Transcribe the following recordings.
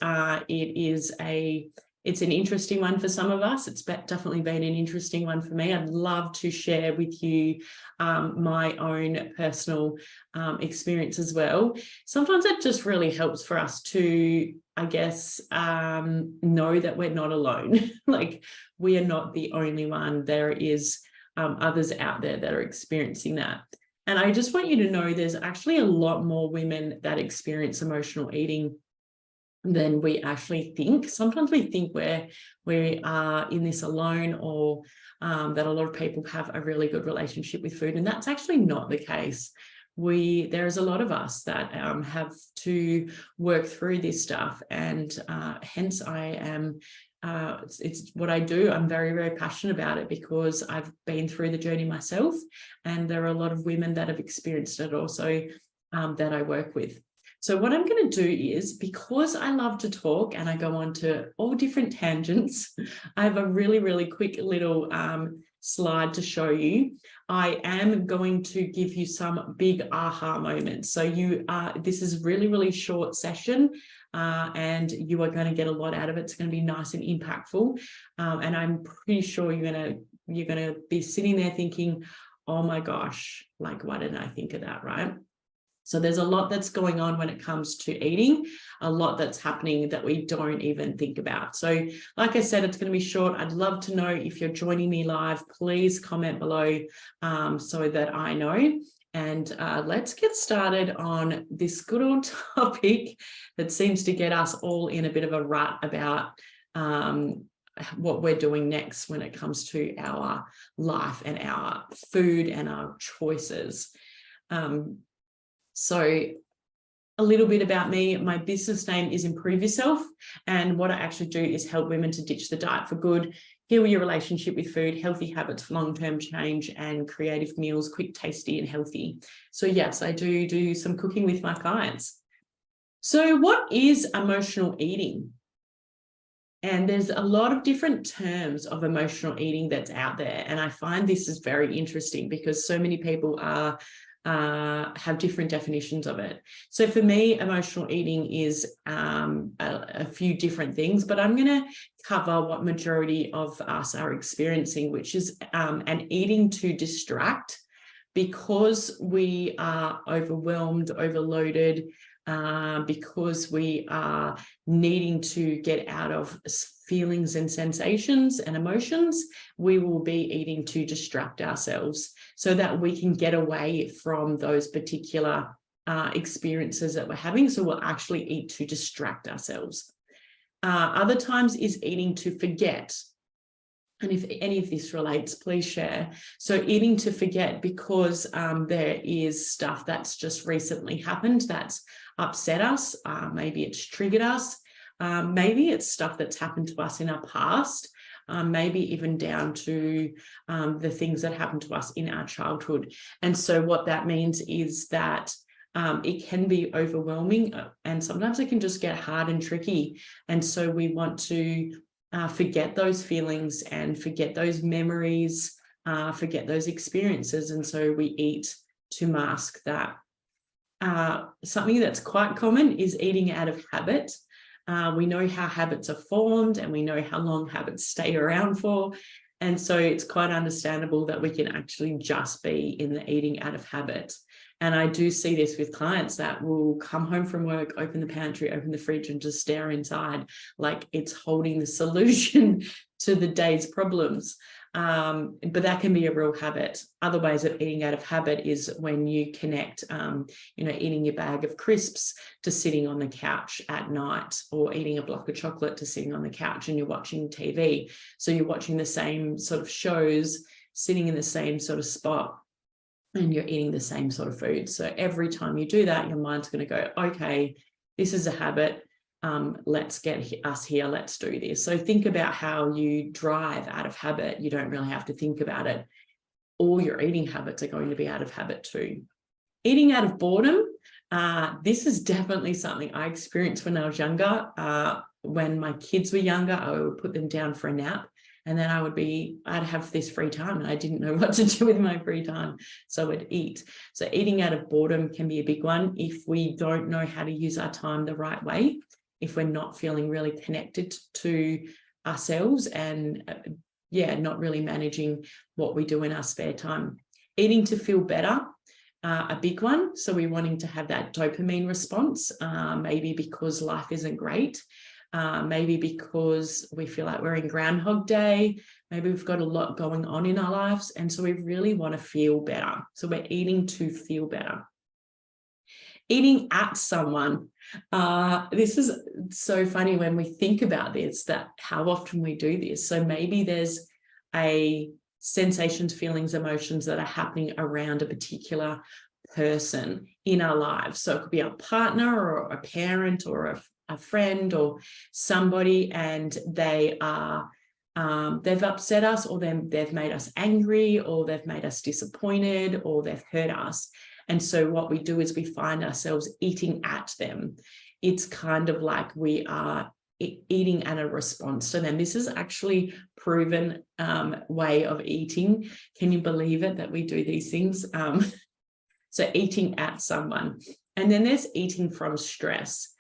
that it's an interesting one for some of us. It's definitely been an interesting one for me. I'd love to share with you my own personal experience as well. Sometimes it just really helps for us to, I guess, know that we're not alone. Like, we are not the only one. There is others out there that are experiencing that. And I just want you to know there's actually a lot more women that experience emotional eating than we actually think. Sometimes we think we are in this alone, or that a lot of people have a really good relationship with food, and that's actually not the case. There's a lot of us that have to work through this stuff, and hence I am it's what I do. I'm very, very passionate about it because I've been through the journey myself, and there are a lot of women that have experienced it also that I work with. So what I'm going to do is, because I love to talk and I go on to all different tangents, I have a really, really quick little slide to show you. I am going to give you some big aha moments. So this is really, really short session, and you are going to get a lot out of it. It's going to be nice and impactful. And I'm pretty sure you're going to be sitting there thinking, oh my gosh, like, why didn't I think of that, right? So there's a lot that's going on when it comes to eating, a lot that's happening that we don't even think about. So like I said, it's going to be short. I'd love to know if you're joining me live. Please comment below so that I know. And let's get started on this good old topic that seems to get us all in a bit of a rut about what we're doing next when it comes to our life and our food and our choices. So a little bit about me. My business name is Improve Yourself, and what I actually do is help women to ditch the diet for good, heal your relationship with food, healthy habits for long-term change, and creative meals, quick, tasty, and healthy. So yes, I do some cooking with my clients. So what is emotional eating? And there's a lot of different terms of emotional eating that's out there, and I find this is very interesting because so many people have different definitions of it. So for me, emotional eating is a few different things, but I'm going to cover what majority of us are experiencing, which is an eating to distract, because we are overwhelmed, overloaded, because we are needing to get out of feelings and sensations and emotions. We will be eating to distract ourselves so that we can get away from those particular experiences that we're having. So we'll actually eat to distract ourselves. Other times is eating to forget. And if any of this relates, please share. So eating to forget because there is stuff that's just recently happened that's upset us. Maybe it's triggered us. Maybe it's stuff that's happened to us in our past. Maybe even down to the things that happened to us in our childhood. And so what that means is that it can be overwhelming, and sometimes it can just get hard and tricky. And so we want to forget those feelings and forget those memories, forget those experiences. And so we eat to mask that. Something that's quite common is eating out of habit. We know how habits are formed, and we know how long habits stay around for. And so it's quite understandable that we can actually just be in the eating out of habit. And I do see this with clients that will come home from work, open the pantry, open the fridge, and just stare inside like it's holding the solution to the day's problems. But that can be a real habit. Other ways of eating out of habit is when you connect, eating your bag of crisps to sitting on the couch at night, or eating a block of chocolate to sitting on the couch and you're watching TV. So you're watching the same sort of shows, sitting in the same sort of spot, and you're eating the same sort of food. So every time you do that, your mind's going to go, okay, this is a habit. Let's get us here. Let's do this. So think about how you drive out of habit. You don't really have to think about it. All your eating habits are going to be out of habit too. Eating out of boredom. This is definitely something I experienced when I was younger. When my kids were younger, I would put them down for a nap. And then I'd have this free time, and I didn't know what to do with my free time. So I'd eat. So eating out of boredom can be a big one if we don't know how to use our time the right way. if we're not feeling really connected to ourselves and not really managing what we do in our spare time. Eating to feel better, a big one. So we're wanting to have that dopamine response, maybe because life isn't great, maybe because we feel like we're in Groundhog Day, maybe we've got a lot going on in our lives, and so we really want to feel better. So we're eating to feel better. Eating at someone. This is so funny when we think about this, that how often we do this. So maybe there's a sensations, feelings, emotions that are happening around a particular person in our lives. So it could be our partner or a parent or a friend or somebody, and they are they've upset us, or they've made us angry, or they've made us disappointed, or they've hurt us. And so what we do is we find ourselves eating at them. It's kind of like we are eating at a response to them. This is actually proven way of eating. Can you believe it that we do these things? So eating at someone. And then there's eating from stress.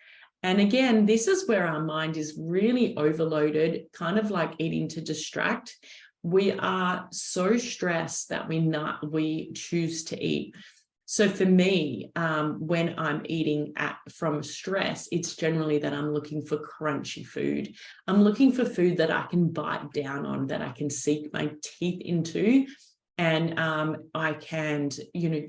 And again, this is where our mind is really overloaded, kind of like eating to distract. We are so stressed that we choose to eat. So for me, when I'm eating from stress, it's generally that I'm looking for crunchy food. I'm looking for food that I can bite down on, that I can sink my teeth into, and I can,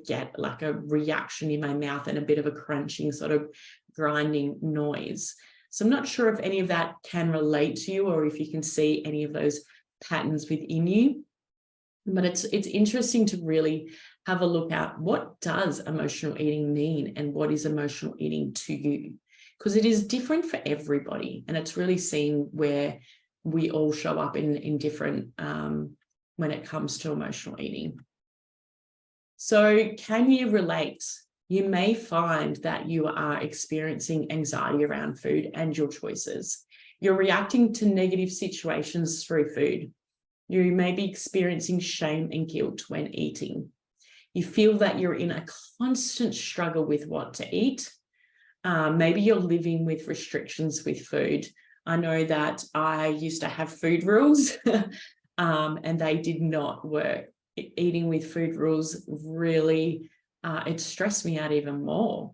get like a reaction in my mouth and a bit of a crunching sort of grinding noise. So I'm not sure if any of that can relate to you, or if you can see any of those patterns within you. But it's interesting to really have a look at, what does emotional eating mean and what is emotional eating to you? Because it is different for everybody, and it's really seeing where we all show up in different when it comes to emotional eating. So can you relate? You may find that you are experiencing anxiety around food and your choices. You're reacting to negative situations through food. You may be experiencing shame and guilt when eating. You feel that you're in a constant struggle with what to eat. Maybe you're living with restrictions with food. I know that I used to have food rules and they did not work. Eating with food rules really, it stressed me out even more.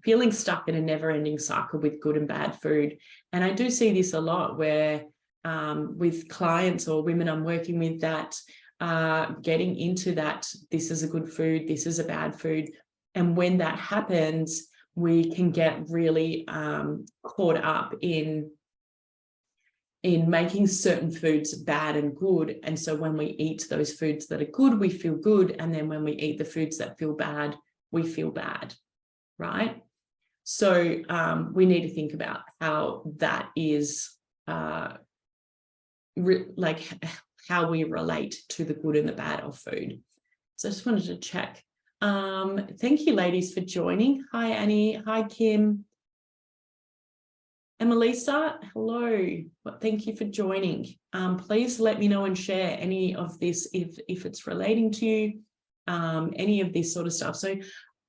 Feeling stuck in a never-ending cycle with good and bad food. And I do see this a lot where with clients or women I'm working with that getting into that, this is a good food, this is a bad food. And when that happens, we can get really caught up in making certain foods bad and good. And so when we eat those foods that are good, we feel good. And then when we eat the foods that feel bad, we feel bad, right? So we need to think about how that is like how we relate to the good and the bad of food. So I just wanted to check. Thank you, ladies, for joining. Hi, Annie. Hi, Kim. And Melissa, hello. Thank you for joining. Please let me know and share any of this if it's relating to you, any of this sort of stuff. So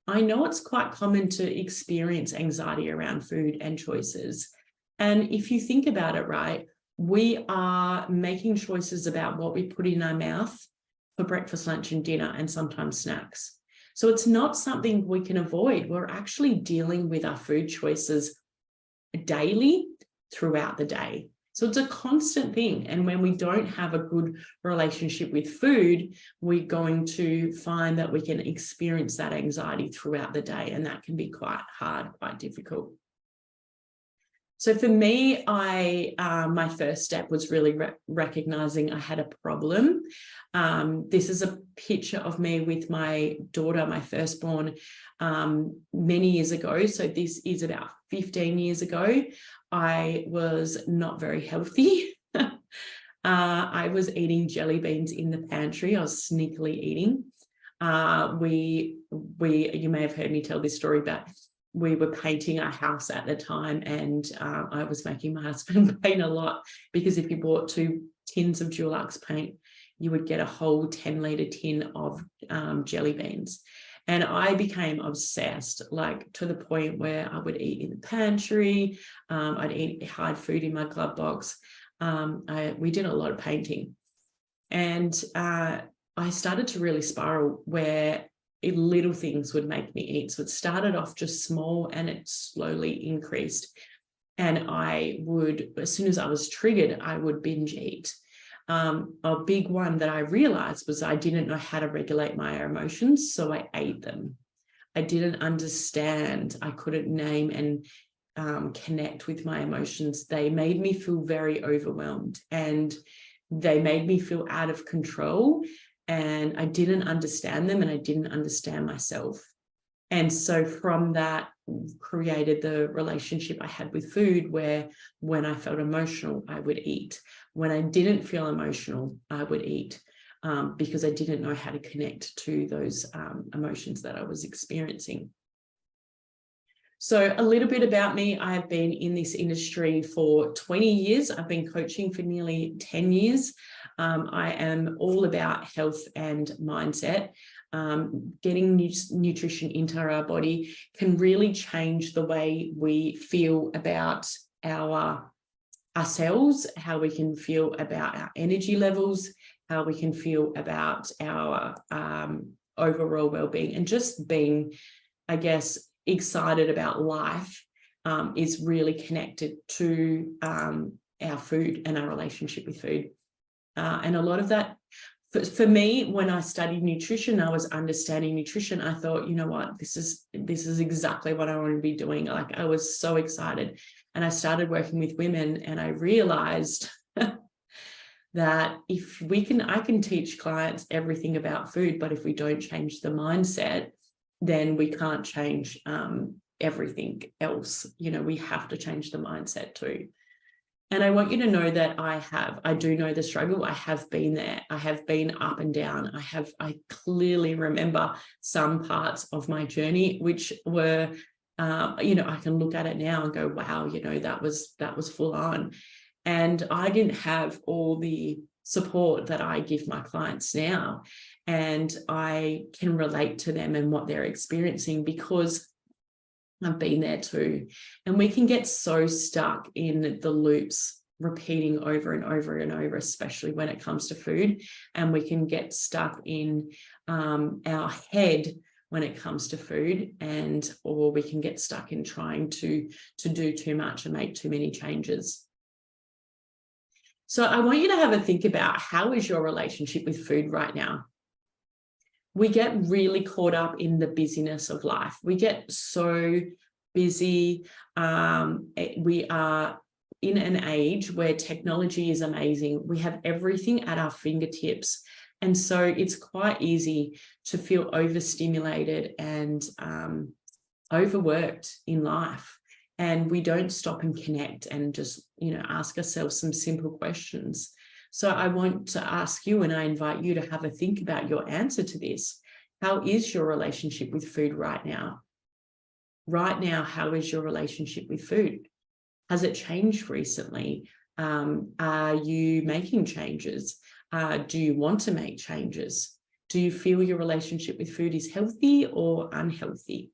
I know it's quite common to experience anxiety around food and choices. And if you think about it, right, we are making choices about what we put in our mouth for breakfast, lunch, and dinner, and sometimes snacks. So it's not something we can avoid. We're actually dealing with our food choices daily throughout the day. So it's a constant thing. And when we don't have a good relationship with food, we're going to find that we can experience that anxiety throughout the day. And that can be quite hard, quite difficult. So for me, my first step was really recognizing I had a problem. This is a picture of me with my daughter, my firstborn, many years ago. So this is about 15 years ago. I was not very healthy. I was eating jelly beans in the pantry. I was sneakily eating. You may have heard me tell this story, but we were painting our house at the time, and I was making my husband paint a lot, because if you bought 2 tins of Dulux paint, you would get a whole 10-litre tin of jelly beans. And I became obsessed, like to the point where I would eat in the pantry. I'd hide food in my glove box. We did a lot of painting. And I started to really spiral where little things would make me eat. So it started off just small and it slowly increased. And I would, as soon as I was triggered, I would binge eat. A big one that I realized was I didn't know how to regulate my emotions, so I ate them. I didn't understand. I couldn't name and connect with my emotions. They made me feel very overwhelmed and they made me feel out of control, and I didn't understand them and I didn't understand myself. And so from that created the relationship I had with food, where when I felt emotional, I would eat. When I didn't feel emotional, I would eat, because I didn't know how to connect to those emotions that I was experiencing. So a little bit about me. I've been in this industry for 20 years. I've been coaching for nearly 10 years. I am all about health and mindset. Getting nutrition into our body can really change the way we feel about ourselves, how we can feel about our energy levels, how we can feel about our overall well-being, and just being, I guess, excited about life is really connected to our food and our relationship with food. And a lot of that, for me, when I studied nutrition, I was understanding nutrition. I thought, you know what, this is exactly what I want to be doing. Like, I was so excited. And I started working with women, and I realized that I can teach clients everything about food, but if we don't change the mindset, then we can't change everything else. You know, we have to change the mindset too. And I want you to know that I do know the struggle. I have been there. I have been up and down. I clearly remember some parts of my journey, which were, I can look at it now and go, wow, that was full on. And I didn't have all the support that I give my clients now. And I can relate to them and what they're experiencing, because I've been there too. And we can get so stuck in the loops, repeating over and over and over, especially when it comes to food. And we can get stuck in our head when it comes to food, or we can get stuck in trying to do too much and make too many changes. So I want you to have a think about, how is your relationship with food right now? We get really caught up in the busyness of life. We get so busy. We are in an age where technology is amazing. We have everything at our fingertips. And so it's quite easy to feel overstimulated and overworked in life. And we don't stop and connect and just, ask ourselves some simple questions. So I want to ask you, and I invite you to have a think about your answer to this. How is your relationship with food right now? Right now, how is your relationship with food? Has it changed recently? Are you making changes? Do you want to make changes? Do you feel your relationship with food is healthy or unhealthy?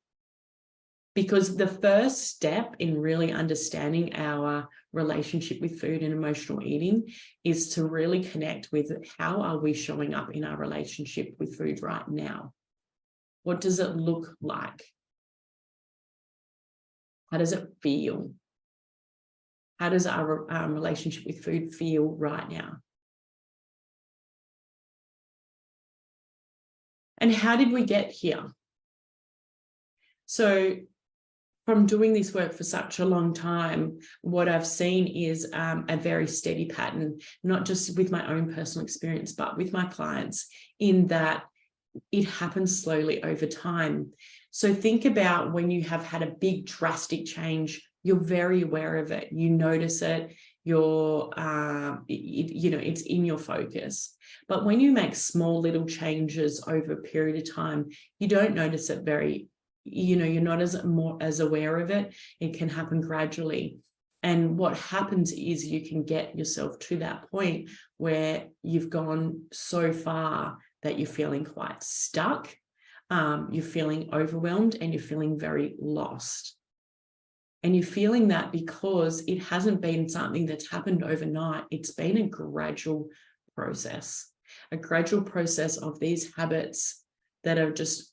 Because the first step in really understanding our relationship with food and emotional eating is to really connect with, how are we showing up in our relationship with food right now? What does it look like? How does it feel? How does our relationship with food feel right now? And how did we get here? So from doing this work for such a long time, what I've seen is a very steady pattern, not just with my own personal experience, but with my clients, in that it happens slowly over time. So think about when you have had a big drastic change, you're very aware of it. You notice it, it's in your focus. But when you make small little changes over a period of time, you don't notice it you're not as aware of it. It can happen gradually. And what happens is you can get yourself to that point where you've gone so far that you're feeling quite stuck. you're feeling overwhelmed and you're feeling very lost. And you're feeling that because it hasn't been something that's happened overnight. It's been a gradual process of these habits that are just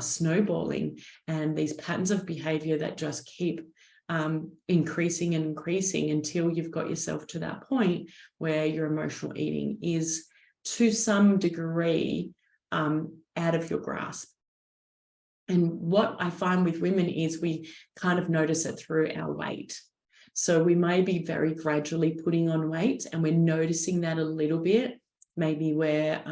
snowballing, and these patterns of behavior that just keep increasing and increasing until you've got yourself to that point where your emotional eating is to some degree out of your grasp. And what I find with women is we kind of notice it through our weight. So we may be very gradually putting on weight and we're noticing that a little bit. Maybe we're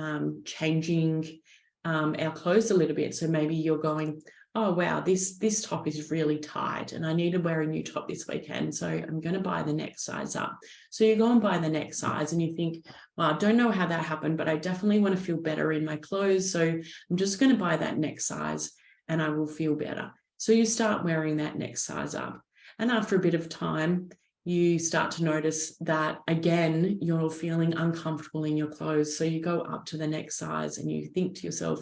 changing our clothes a little bit. So maybe you're going, oh, wow, this top is really tight and I need to wear a new top this weekend. So I'm going to buy the next size up. So you go and buy the next size and you think, well, I don't know how that happened, but I definitely want to feel better in my clothes. So I'm just going to buy that next size and I will feel better. So you start wearing that next size up. And after a bit of time, you start to notice that, again, you're feeling uncomfortable in your clothes. So you go up to the next size and you think to yourself,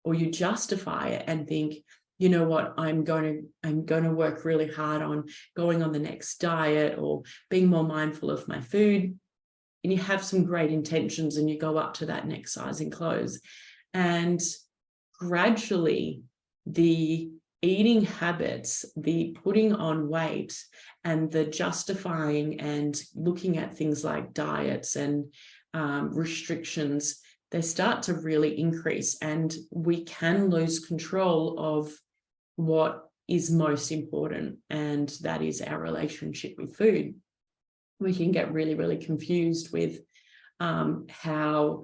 or you justify it and think, you know what, I'm going to work really hard on going on the next diet or being more mindful of my food. And you have some great intentions and you go up to that next size in clothes. And gradually, the eating habits, the putting on weight and the justifying and looking at things like diets and restrictions, they start to really increase, and we can lose control of what is most important, and that is our relationship with food. We can get really, really confused with how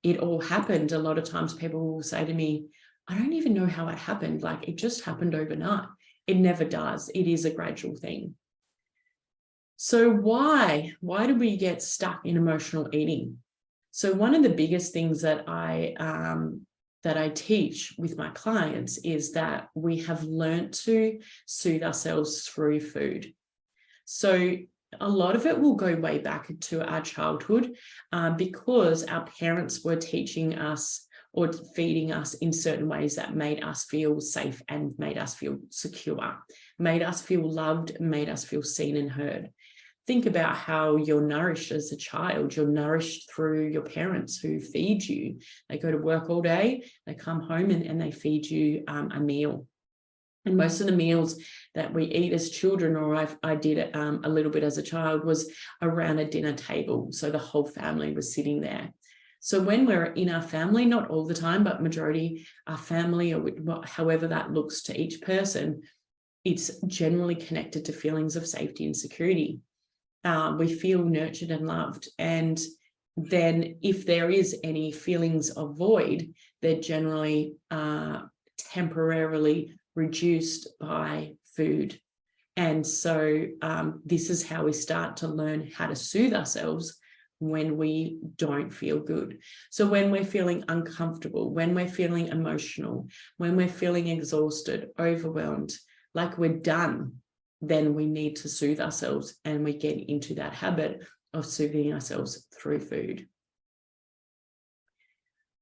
it all happened. A lot of times people will say to me, I don't even know how it happened. Like, it just happened overnight. It never does. It is a gradual thing. So why do we get stuck in emotional eating? So one of the biggest things that I teach with my clients is that we have learned to soothe ourselves through food. So a lot of it will go way back to our childhood because our parents were teaching us or feeding us in certain ways that made us feel safe and made us feel secure, made us feel loved, made us feel seen and heard. Think about how you're nourished as a child. You're nourished through your parents who feed you. They go to work all day, they come home and they feed you a meal. And most of the meals that we eat as children, or I did it a little bit as a child, was around a dinner table. So the whole family was sitting there. So when we're in our family, not all the time, but majority our family, or however that looks to each person, it's generally connected to feelings of safety and security. We feel nurtured and loved. And then if there is any feelings of void, they're generally temporarily reduced by food. And so this is how we start to learn how to soothe ourselves when we don't feel good. So when we're feeling uncomfortable, when we're feeling emotional, when we're feeling exhausted, overwhelmed, like we're done, then we need to soothe ourselves, and we get into that habit of soothing ourselves through food.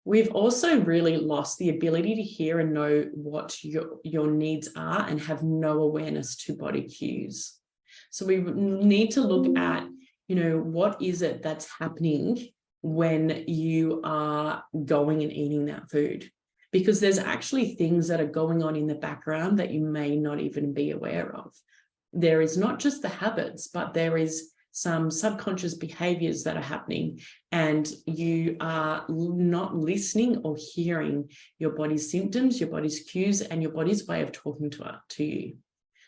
We've also really lost the ability to hear and know what your needs are and have no awareness to body cues. So we need to look at, what is it that's happening when you are going and eating that food? Because there's actually things that are going on in the background that you may not even be aware of. There is not just the habits, but there is some subconscious behaviors that are happening, and you are not listening or hearing your body's symptoms, your body's cues, and your body's way of talking to you.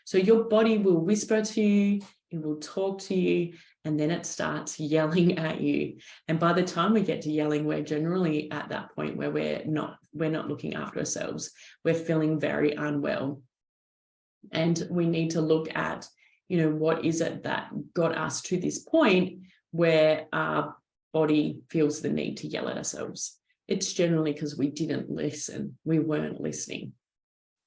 So your body will whisper to you, it will talk to you, and then it starts yelling at you. And by the time we get to yelling, we're generally at that point where we're not looking after ourselves. We're feeling very unwell. And we need to look at, what is it that got us to this point where our body feels the need to yell at ourselves? It's generally because we didn't listen. We weren't listening.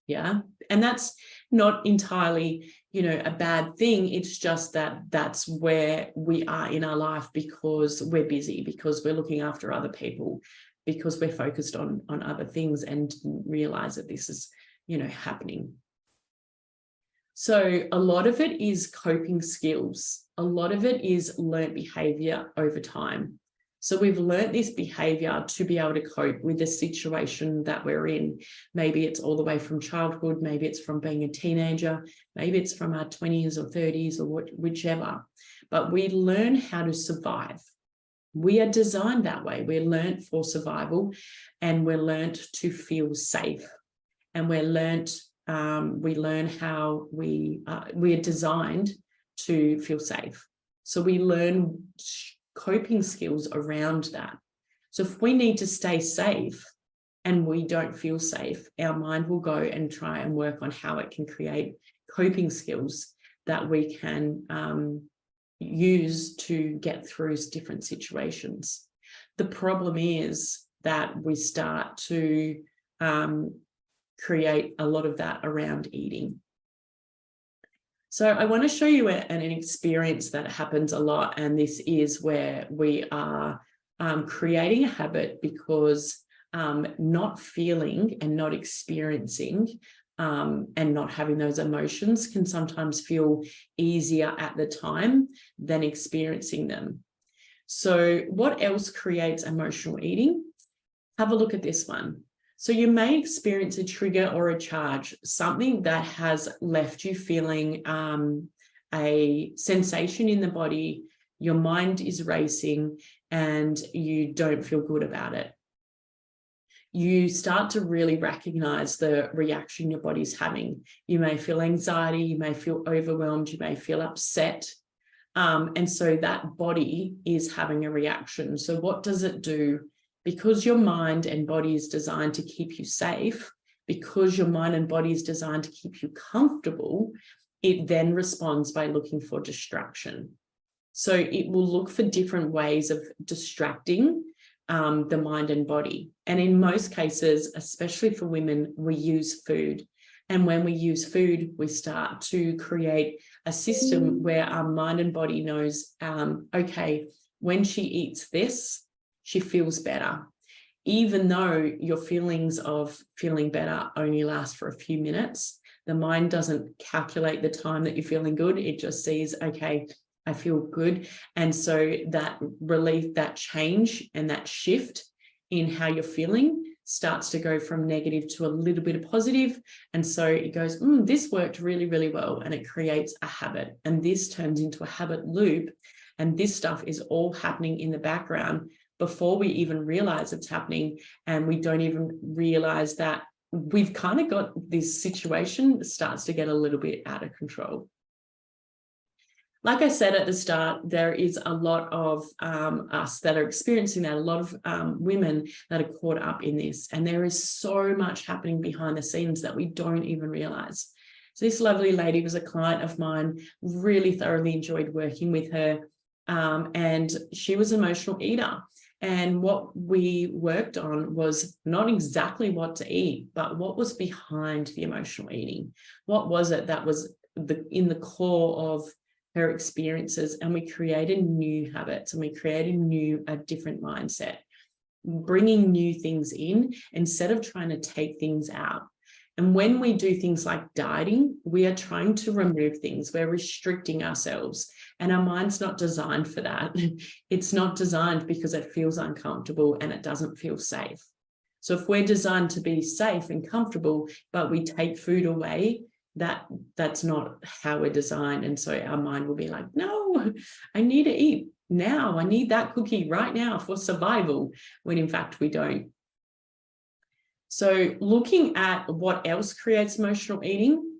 Yeah. And that's not entirely, a bad thing. It's just that that's where we are in our life because we're busy, because we're looking after other people, because we're focused on other things and didn't realize that this is, happening. So a lot of it is coping skills. A lot of it is learnt behavior over time. So we've learnt this behavior to be able to cope with the situation that we're in. Maybe it's all the way from childhood, maybe it's from being a teenager, maybe it's from our 20s or 30s or whichever. But we learn how to survive. We are designed that way. We're learnt for survival, and we're learnt to feel safe. And we learn how we are designed to feel safe. So we learn coping skills around that. So if we need to stay safe and we don't feel safe, our mind will go and try and work on how it can create coping skills that we can use to get through different situations. The problem is that we start to create a lot of that around eating. So I want to show you an experience that happens a lot, and this is where we are creating a habit because not feeling and not experiencing and not having those emotions can sometimes feel easier at the time than experiencing them. So what else creates emotional eating? Have a look at this one. So you may experience a trigger or a charge, something that has left you feeling a sensation in the body, your mind is racing, and you don't feel good about it. You start to really recognize the reaction your body's having. You may feel anxiety, you may feel overwhelmed, you may feel upset. And so that body is having a reaction. So what does it do? Because your mind and body is designed to keep you safe, because your mind and body is designed to keep you comfortable, it then responds by looking for distraction. So it will look for different ways of distracting the mind and body. And in most cases, especially for women, we use food. And when we use food, we start to create a system where our mind and body knows, okay, when she eats this, she feels better. Even though your feelings of feeling better only last for a few minutes, the mind doesn't calculate the time that you're feeling good. It just sees, okay, I feel good. And so that relief, that change and that shift in how you're feeling starts to go from negative to a little bit of positive. And so it goes, this worked really, really well. And it creates a habit. And this turns into a habit loop. And this stuff is all happening in the background before we even realize it's happening. And we don't even realize that we've kind of got this situation that starts to get a little bit out of control. Like I said at the start, there is a lot of us that are experiencing that, a lot of women that are caught up in this. And there is so much happening behind the scenes that we don't even realize. So this lovely lady was a client of mine, really thoroughly enjoyed working with her. And she was an emotional eater. And what we worked on was not exactly what to eat, but what was behind the emotional eating. What was it that was in the core of her experiences? And we created new habits, and we created a different mindset, bringing new things in instead of trying to take things out. And when we do things like dieting, we are trying to remove things. We're restricting ourselves. And our mind's not designed for that. It's not designed because it feels uncomfortable and it doesn't feel safe. So if we're designed to be safe and comfortable, but we take food away, that's not how we're designed. And so our mind will be like, no, I need to eat now. I need that cookie right now for survival, when in fact we don't. So looking at what else creates emotional eating,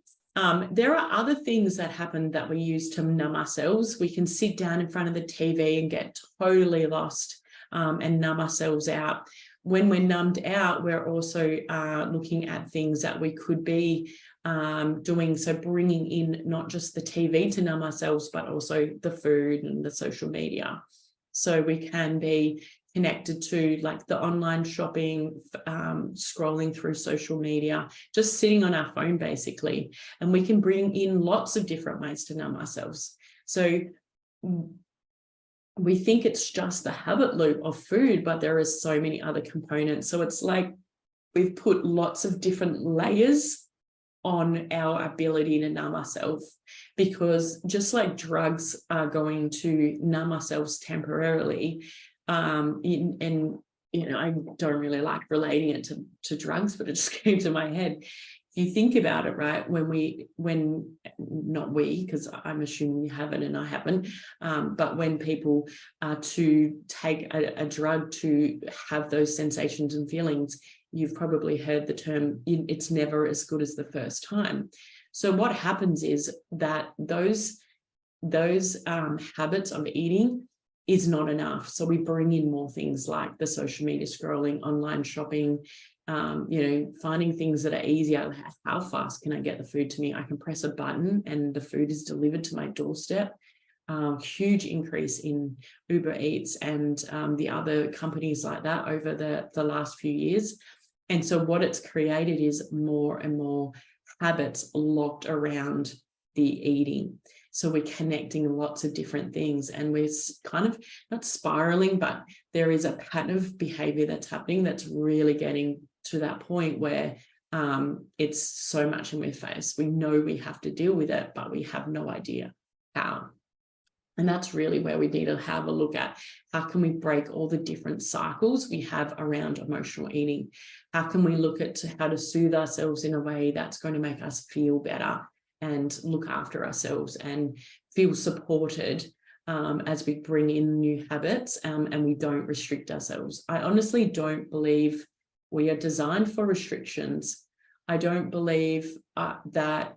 there are other things that happen that we use to numb ourselves. We can sit down in front of the TV and get totally lost and numb ourselves out. When we're numbed out, we're also looking at things that we could be doing. So bringing in not just the TV to numb ourselves, but also the food and the social media. So we can be connected to like the online shopping, scrolling through social media, just sitting on our phone basically. And we can bring in lots of different ways to numb ourselves. So we think it's just the habit loop of food, but there are so many other components. So it's like we've put lots of different layers on our ability to numb ourselves, because just like drugs are going to numb ourselves temporarily, and I don't really like relating it to drugs, but it just came to my head. If you think about it, right, not we, because I'm assuming you haven't and I haven't, but when people are to take a drug to have those sensations and feelings, you've probably heard the term, it's never as good as the first time. So what happens is that those habits of eating is not enough. So we bring in more things like the social media scrolling, online shopping, finding things that are easier. How fast can I get the food to me? I can press a button and the food is delivered to my doorstep. Huge increase in Uber Eats and the other companies like that over the last few years. And so what it's created is more and more habits locked around the eating. So we're connecting lots of different things, and we're kind of not spiraling, but there is a pattern of behavior that's happening that's really getting to that point where it's so much in our face. We know we have to deal with it, but we have no idea how. And that's really where we need to have a look at how can we break all the different cycles we have around emotional eating? How can we look at how to soothe ourselves in a way that's going to make us feel better and look after ourselves and feel supported as we bring in new habits and we don't restrict ourselves. I honestly don't believe we are designed for restrictions. I don't believe that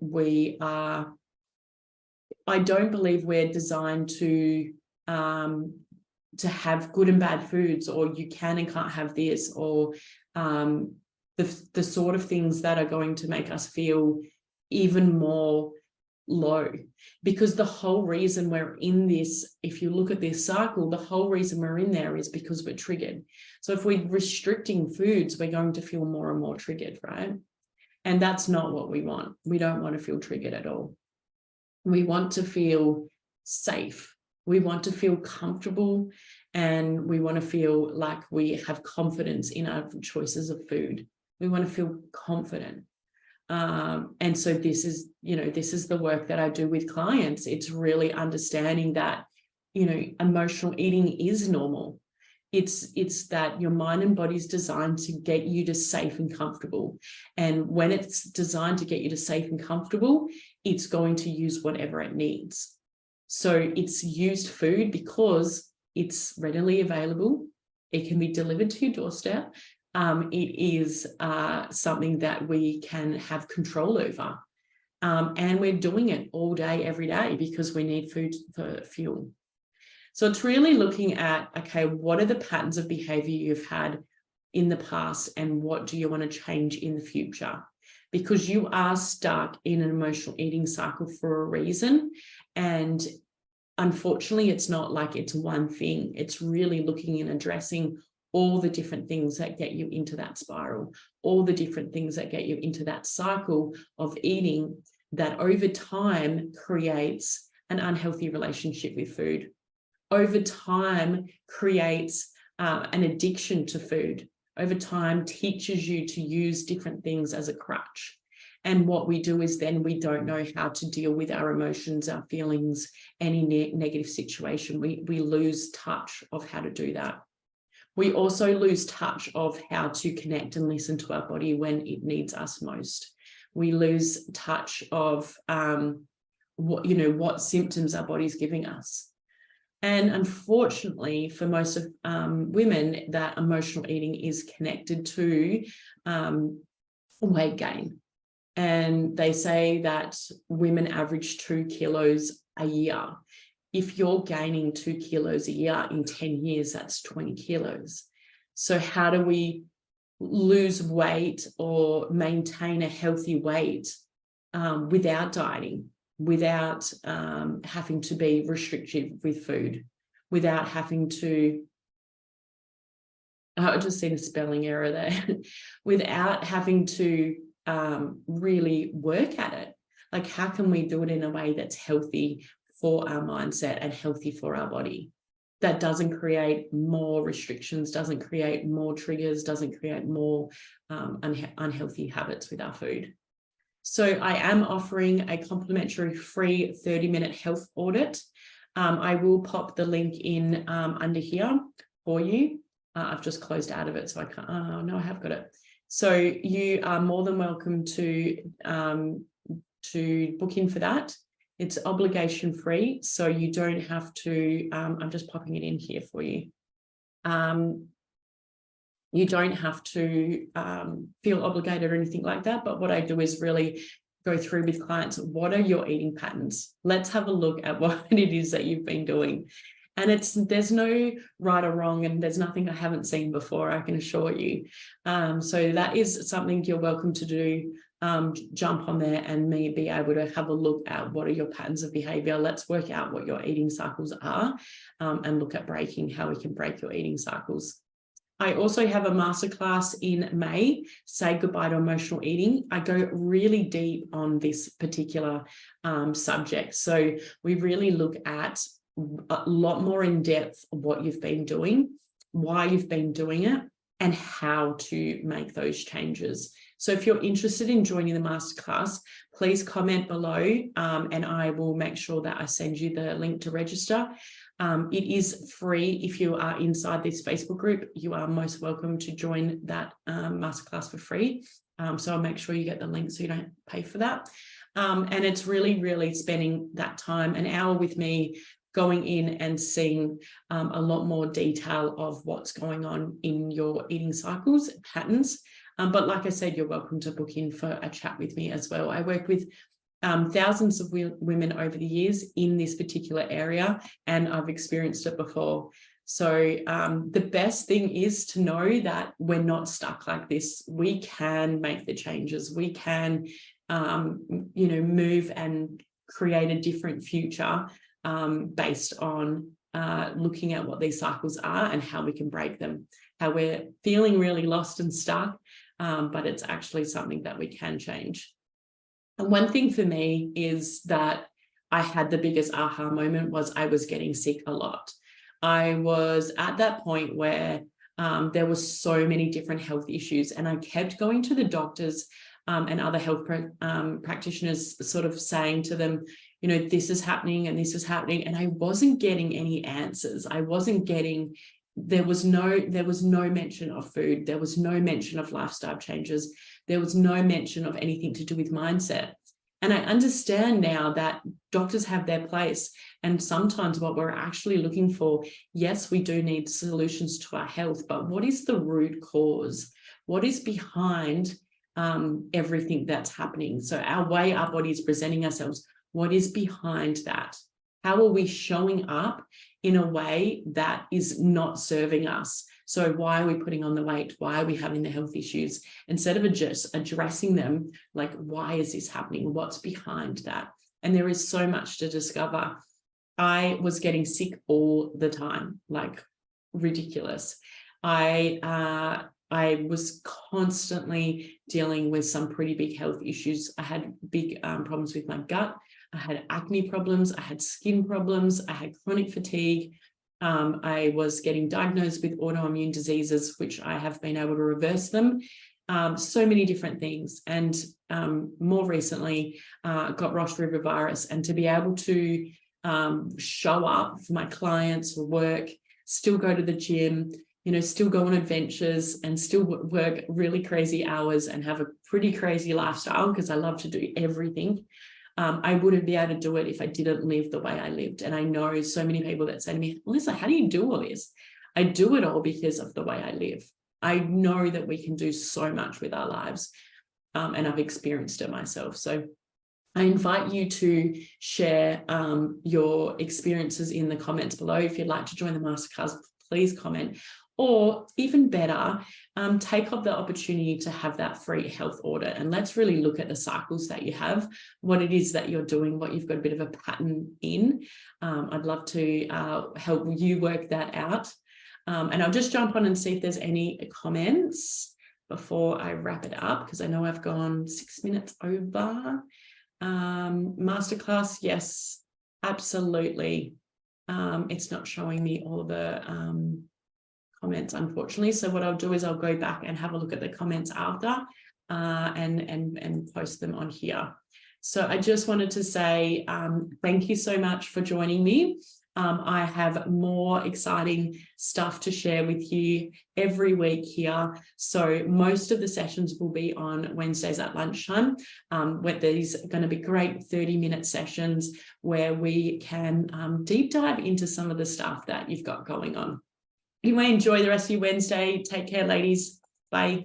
I don't believe we're designed to have good and bad foods, or you can and can't have this, or the sort of things that are going to make us feel even more low. Because the whole reason we're in this, if you look at this cycle, the whole reason we're in there is because we're triggered. So if we're restricting foods, we're going to feel more and more triggered, right? And that's not what we want. We don't want to feel triggered at all. We want to feel safe. We want to feel comfortable, and we want to feel like we have confidence in our choices of food. We want to feel confident. And so this is the work that I do with clients. It's really understanding that, emotional eating is normal. It's that your mind and body is designed to get you to safe and comfortable. And when it's designed to get you to safe and comfortable, it's going to use whatever it needs. So it's used food because it's readily available. It can be delivered to your doorstep. It is something that we can have control over. And we're doing it all day, every day, because we need food for fuel. So it's really looking at, okay, what are the patterns of behavior you've had in the past and what do you want to change in the future? Because you are stuck in an emotional eating cycle for a reason. And unfortunately, it's not like it's one thing. It's really looking and addressing all the different things that get you into that spiral, all the different things that get you into that cycle of eating that over time creates an unhealthy relationship with food. Over time creates an addiction to food. Over time teaches you to use different things as a crutch. And what we do is then we don't know how to deal with our emotions, our feelings, any negative situation. We lose touch of how to do that. We also lose touch of how to connect and listen to our body when it needs us most. We lose touch of what symptoms our body's giving us. And unfortunately, for most of women, that emotional eating is connected to weight gain. And they say that women average 2 kilos a year. If you're gaining 2 kilos a year in 10 years, that's 20 kilos. So how do we lose weight or maintain a healthy weight without dieting, without having to be restrictive with food, without having to, I just seen a spelling error there, without having to really work at it? Like, how can we do it in a way that's healthy for our mindset and healthy for our body? that doesn't create more restrictions, doesn't create more triggers, doesn't create more unhealthy habits with our food. So I am offering a complimentary free 30-minute health audit. I will pop the link in under here for you. I've just closed out of it, so I can't. Oh, no, I have got it. So you are more than welcome to book in for that. It's obligation free, so you don't have to. I'm just popping it in here for you. You don't have to feel obligated or anything like that. But what I do is really go through with clients, what are your eating patterns? Let's have a look at what it is that you've been doing. And there's no right or wrong, and there's nothing I haven't seen before, I can assure you. So that is something you're welcome to do. Jump on there and be able to have a look at what are your patterns of behavior. Let's work out what your eating cycles are and look at how we can break your eating cycles. I also have a masterclass in May, Say Goodbye to Emotional Eating. I go really deep on this particular subject. So we really look at a lot more in depth of what you've been doing, why you've been doing it, and how to make those changes. So if you're interested in joining the masterclass, please comment below and I will make sure that I send you the link to register. It is free. If you are inside this Facebook group, you are most welcome to join that masterclass for free. So I'll make sure you get the link so you don't pay for that. And it's really, really spending that time, an hour with me, going in and seeing a lot more detail of what's going on in your eating cycles, patterns. But like I said, you're welcome to book in for a chat with me as well. I work with thousands of women over the years in this particular area, and I've experienced it before. So the best thing is to know that we're not stuck like this. We can make the changes. We can, move and create a different future based on looking at what these cycles are and how we can break them. How we're feeling really lost and stuck, but it's actually something that we can change. And one thing for me is that I had the biggest aha moment was I was getting sick a lot. I was at that point where there was so many different health issues, and I kept going to the doctors and other health practitioners, sort of saying to them, this is happening and this is happening. And I wasn't getting any answers. There was no mention of food. There was no mention of lifestyle changes. There was no mention of anything to do with mindset. And I understand now that doctors have their place. And sometimes what we're actually looking for, yes, we do need solutions to our health, but what is the root cause? What is behind everything that's happening? So our way our body is presenting ourselves, what is behind that? How are we showing up in a way that is not serving us? So why are we putting on the weight? Why are we having the health issues? Instead of just addressing them, like, why is this happening? What's behind that? And there is so much to discover. I was getting sick all the time, like ridiculous. I was constantly dealing with some pretty big health issues. I had big problems with my gut. I had acne problems. I had skin problems. I had chronic fatigue. I was getting diagnosed with autoimmune diseases, which I have been able to reverse them. So many different things. And more recently, got Ross River virus. And to be able to show up for my clients, work, still go to the gym, still go on adventures and still work really crazy hours and have a pretty crazy lifestyle, because I love to do everything. I wouldn't be able to do it if I didn't live the way I lived. And I know so many people that say to me, Melissa, how do you do all this? I do it all because of the way I live. I know that we can do so much with our lives, and I've experienced it myself. So I invite you to share your experiences in the comments below. If you'd like to join the masterclass, please comment. Or even better, take up the opportunity to have that free health audit, and let's really look at the cycles that you have, what it is that you're doing, what you've got a bit of a pattern in. I'd love to help you work that out. And I'll just jump on and see if there's any comments before I wrap it up, because I know I've gone 6 minutes over. Masterclass, yes, absolutely. It's not showing me all the comments, unfortunately. So what I'll do is I'll go back and have a look at the comments after and post them on here. So I just wanted to say thank you so much for joining me. I have more exciting stuff to share with you every week here. So most of the sessions will be on Wednesdays at lunchtime, where these are going to be great 30-minute sessions where we can deep dive into some of the stuff that you've got going on. You may enjoy the rest of your Wednesday. Take care, ladies. Bye.